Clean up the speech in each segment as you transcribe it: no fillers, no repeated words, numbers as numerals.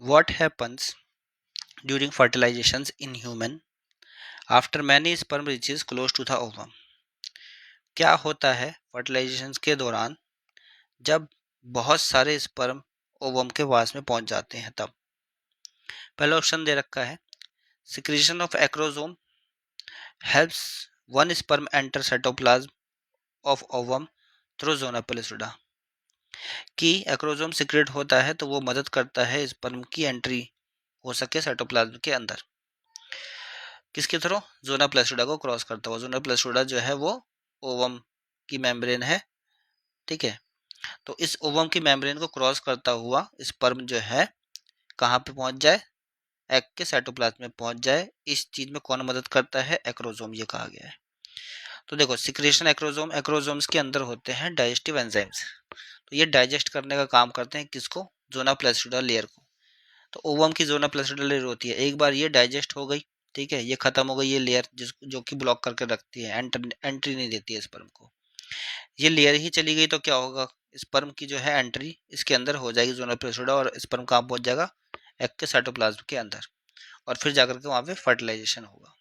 What happens during fertilizations in human after many sperm reaches close to the ovum? क्या होता है fertilisation के दौरान जब बहुत सारे स्पर्म ओवम के पास में पहुंच जाते हैं तब? पहला ऑप्शन दे रखा है secretion of acrosome helps one sperm enter cytoplasm of ovum through zona pellucida, कि एक्रोसोम सिक्रेट होता है तो वो मदद करता है स्पर्म की एंट्री हो सके साइटोप्लाज्म के अंदर। किसके थ्रू? ज़ोना पेलिसुडा को क्रॉस करता हुआ। ज़ोना पेलिसुडा जो है वो ओवम की मेम्ब्रेन है, ठीक है। तो इस ओवम की मेम्ब्रेन को क्रॉस करता हुआ स्पर्म जो है कहाँ पे पहुंच जाए? एग के साइटोप्लाज्म में पहुंच जाए। इस चीज में कौन मदद करता है? एक्रोसोम, ये कहा गया है। तो देखो सिक्रेशन एक्रोसोम, एक्रोसोम्स के अंदर होते हैं डाइजेस्टिव एंजाइम्स, तो ये डाइजेस्ट करने का काम करते हैं किसको? ज़ोना पेलिसुडा लेयर को। तो ओवम की ज़ोना पेलिसुडा लेयर होती है, एक बार ये डाइजेस्ट हो गई, ठीक है, ये खत्म हो गई ये लेयर जो कि ब्लॉक करके रखती है, एंट्री नहीं देती है स्पर्म को। ये लेयर ही चली गई तो क्या होगा? स्पर्म की जो है एंट्री इसके अंदर हो जाएगी ज़ोना पेलिसुडा, और स्पर्म कहाँ पहुंच जाएगा? एग के साइटोप्लाज्म के अंदर, और फिर जाकर के वहां पे फर्टिलाइजेशन होगा।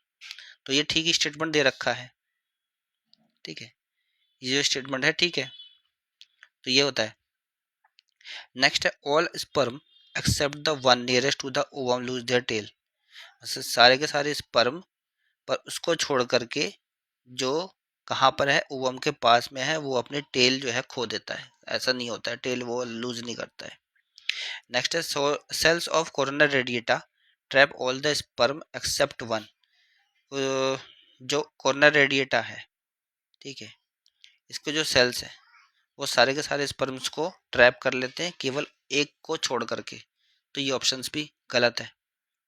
तो ये ठीक स्टेटमेंट दे रखा है, ठीक है, ये जो स्टेटमेंट है ठीक है। तो ये होता है। नेक्स्ट है all sperm except the one nearest to the ovum lose their tail, सारे के सारे स्पर्म पर उसको छोड़ करके जो कहाँ पर है, ओवम के पास में है, वो अपने टेल जो है खो देता है। ऐसा नहीं होता है, टेल वो लूज नहीं करता है। नेक्स्ट है cells of corona radiata trap all the sperm except one, जो कोरोना रेडिएटा है, ठीक है, इसके जो सेल्स हैं वो सारे के सारे स्पर्म्स को ट्रैप कर लेते हैं केवल एक को छोड़ करके। तो ये ऑप्शंस भी गलत है,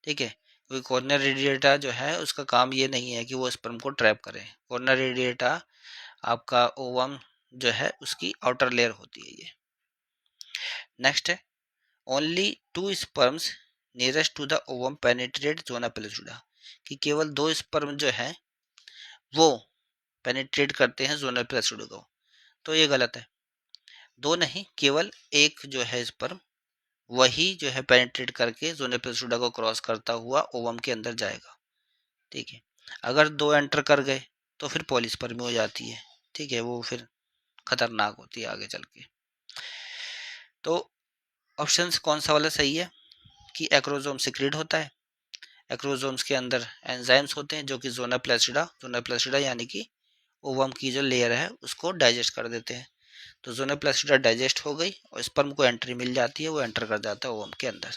ठीक है, क्योंकि कोरोना रेडिएटा जो है उसका काम ये नहीं है कि वो स्पर्म को ट्रैप करे। कोरोना रेडिएटा आपका ओवम जो है उसकी आउटर लेयर होती है ये। नेक्स्ट है only two sperms nearest to the ovum penetrate zona pellucida, कि केवल दो स्पर्म जो है वो पेनिट्रेट करते हैं ज़ोना पेलिसुडा को। तो ये गलत है, दो नहीं, केवल एक जो है स्पर्म वही जो है पेनिट्रेट करके ज़ोना पेलिसुडा को क्रॉस करता हुआ ओवम के अंदर जाएगा, ठीक है। अगर दो एंटर कर गए तो फिर पॉलीस्पर्मी हो जाती है, ठीक है, वो फिर खतरनाक होती है आगे चल के। तो ऑप्शंस कौन सा वाला सही है कि एक्रोसोम सिक्रीट होता है, एक्रोसोम्स के अंदर एंजाइम्स होते हैं जो कि ज़ोना प्लासिडा यानी कि ओवम की जो लेयर है उसको डाइजेस्ट कर देते हैं। तो ज़ोना प्लासिडा डाइजेस्ट हो गई और स्पर्म को एंट्री मिल जाती है, वो एंटर कर जाता है ओवम के अंदर।